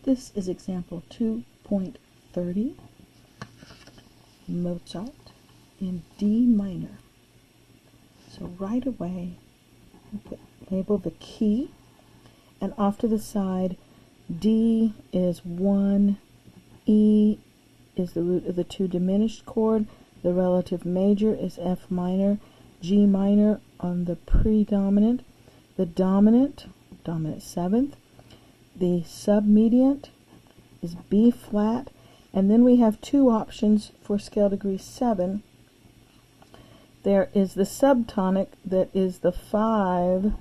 This is example 2.30, Mozart in D minor. So right away, label the key, and off to the side, D is 1, E is the root of the 2 diminished chord, the relative major is F minor, G minor on the predominant, the dominant 7th, the submediant is B flat, and then we have 2 options for scale degree 7. There is the subtonic that is the 5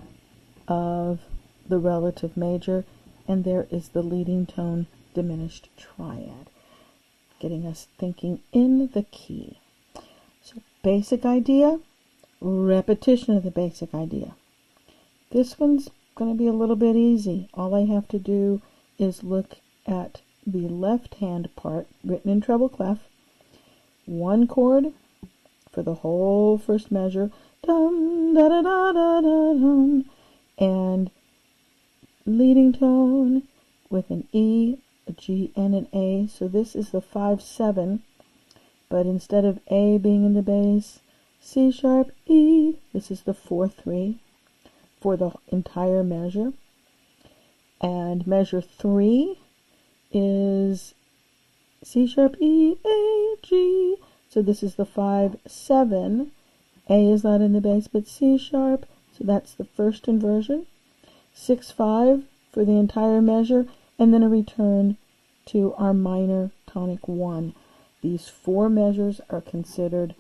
of the relative major, and there is the leading tone diminished triad, getting us thinking in the key. So basic idea, repetition of the basic idea. This one's going to be a little bit easy. All I have to do is look at the left hand part written in treble clef, 1 chord for the whole first measure, dum da da da da da dum, and leading tone with an E, a G, and an A. So this is the 5/7, but instead of A being in the bass, C sharp, E, this is the 4/3 for the entire measure. And measure 3 is C sharp, E, A, G. So this is the 5/7. A is not in the bass, but C sharp. So that's the first inversion. 6/5 for the entire measure, and then a return to our minor tonic 1. These 4 measures are considered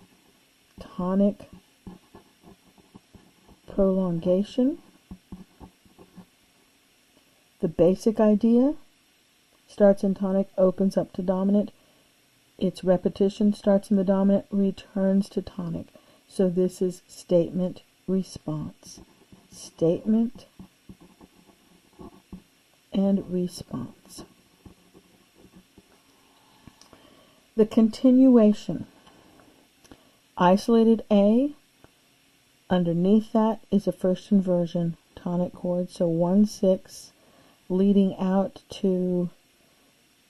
tonic prolongation. The basic idea starts in tonic, opens up to dominant. Its repetition starts in the dominant, returns to tonic. So this is statement response. Statement and response. The continuation. Isolated A. Underneath that is a first inversion tonic chord. So 1/6 leading out to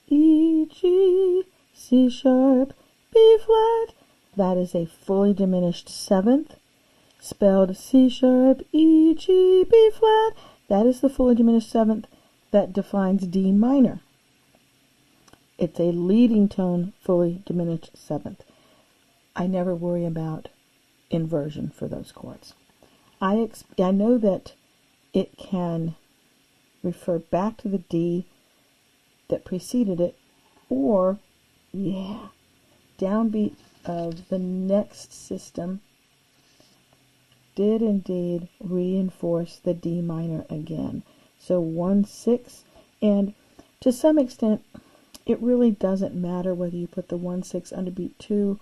E, G, C sharp, B flat. That is a fully diminished 7th, spelled C sharp, E, G, B flat. That is the fully diminished 7th that defines D minor. It's a leading tone, fully diminished 7th. I never worry about inversion for those chords. I know that it can refer back to the D that preceded it, or, downbeat of the next system did indeed reinforce the D minor again. So 1/6, and to some extent, it really doesn't matter whether you put the 1/6 under beat 2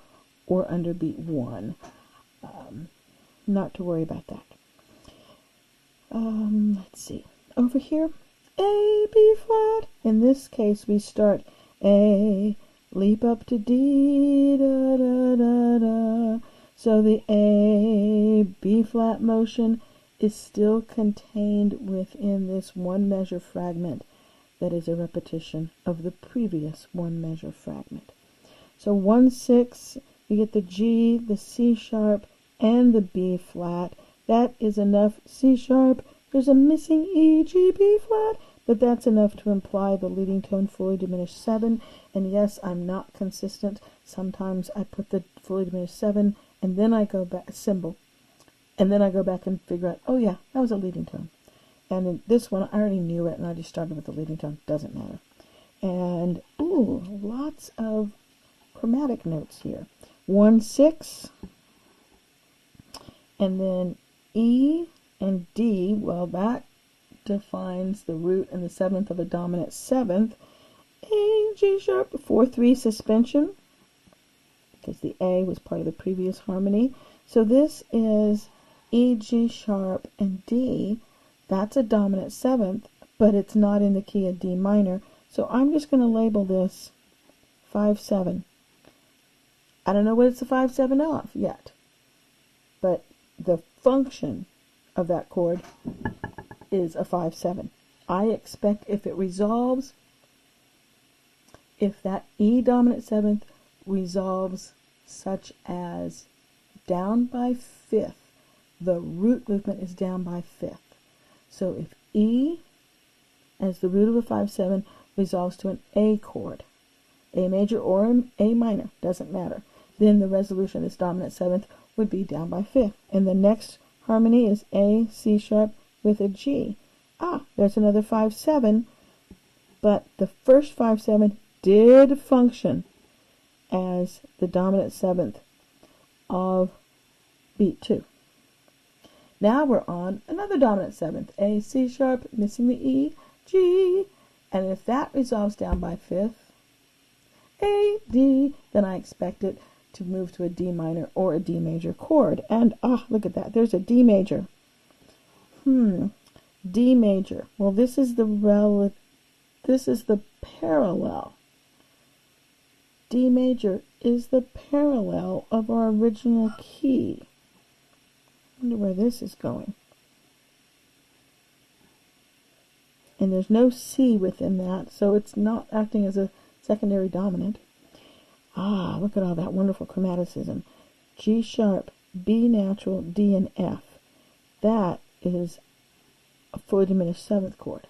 or under beat 1. Not to worry about that. Let's see. Over here, A, B flat. In this case, we start A, leap up to D, da, da, da, da. So the A, B flat motion is still contained within this 1 measure fragment that is a repetition of the previous 1 measure fragment. So 1/6, we get the G, the C sharp, and the B flat. That is enough. C sharp, there's a missing E, G, B flat, but that's enough to imply the leading tone fully diminished 7. And yes, I'm not consistent. Sometimes I put the fully diminished 7, and then I go back, symbol, and then I go back and figure out, oh yeah, that was a leading tone. And in this one, I already knew it, and I just started with the leading tone. Doesn't matter. And, ooh, lots of chromatic notes here. 1/6, and then E and D, well, that defines the root and the 7th of a dominant 7th. A, G sharp, 4/3 suspension, because the A was part of the previous harmony. So this is E, G sharp, and D. That's a dominant 7th, but it's not in the key of D minor. So I'm just going to label this 5/7. I don't know what it's a 5/7 of yet, but the function of that chord is a 5/7. I expect if it resolves, if that E dominant seventh resolves such as down by fifth, the root movement is down by fifth. So if E as the root of a 5/7 resolves to an A chord, A major or A minor, doesn't matter, then the resolution of this dominant seventh would be down by fifth. And the next harmony is A, C sharp with a G. There's another 5/7, but the first 5/7 did function as the dominant seventh of beat 2. Now we're on another dominant seventh, A, C sharp, missing the E, G, and if that resolves down by fifth, A, D, then I expect it to move to a D minor or a D major chord. And look at that, there's a D major. D major. Well, this is the parallel. D major is the parallel of our original key. I wonder where this is going. And there's no C within that, so it's not acting as a secondary dominant. Look at all that wonderful chromaticism. G sharp, B natural, D, and F. That is a fully diminished seventh chord.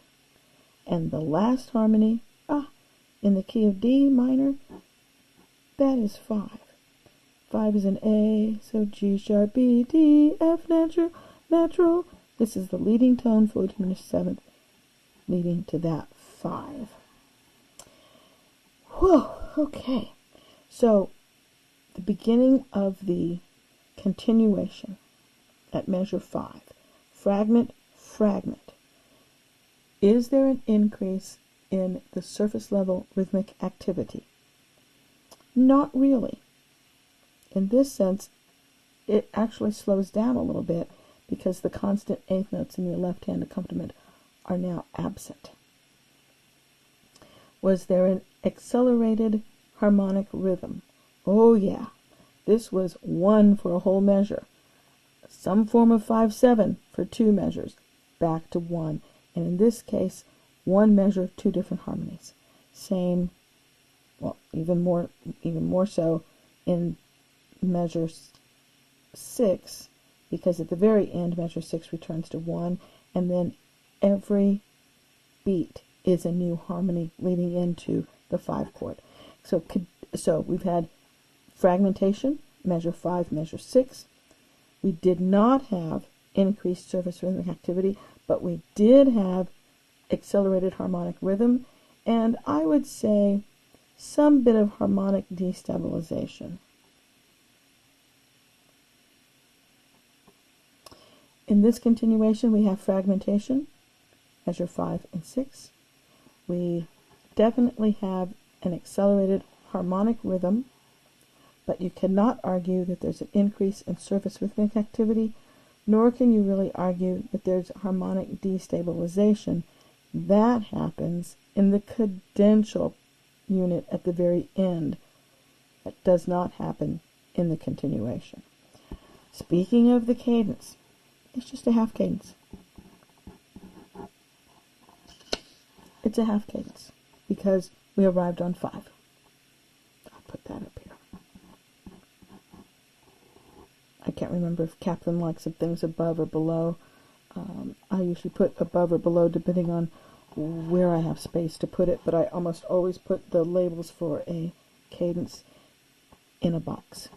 And the last harmony, in the key of D minor, that is 5. 5 is an A, so G sharp, B, D, F natural. This is the leading tone, fully diminished seventh, leading to that 5. Whew, okay. So, the beginning of the continuation at measure 5, fragment, fragment. Is there an increase in the surface level rhythmic activity? Not really. In this sense, it actually slows down a little bit because the constant eighth notes in the left-hand accompaniment are now absent. Was there an accelerated harmonic rhythm? Oh yeah, this was 1 for a whole measure. Some form of 5/7 for 2 measures, back to 1. And in this case, 1 measure, 2 different harmonies. Same, well, even more so in measure 6, because at the very end, measure 6 returns to 1, and then every beat is a new harmony leading into the 5 chord. So we've had fragmentation, measure 5, measure 6. We did not have increased surface rhythmic activity, but we did have accelerated harmonic rhythm, and I would say some bit of harmonic destabilization. In this continuation, we have fragmentation, measure 5 and 6. We definitely have an accelerated harmonic rhythm, but you cannot argue that there's an increase in surface rhythmic activity, nor can you really argue that there's harmonic destabilization. That happens in the cadential unit at the very end. That does not happen in the continuation. Speaking of the cadence, it's just a half cadence. It's a half cadence because we arrived on 5. I'll put that up here. I can't remember if Kaplan likes things above or below. I usually put above or below depending on where I have space to put it, but I almost always put the labels for a cadence in a box.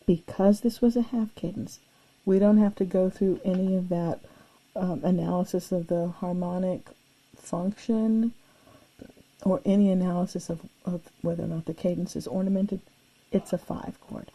Because this was a half cadence, we don't have to go through any of that analysis of the harmonic function or any analysis of whether or not the cadence is ornamented. It's a 5 chord.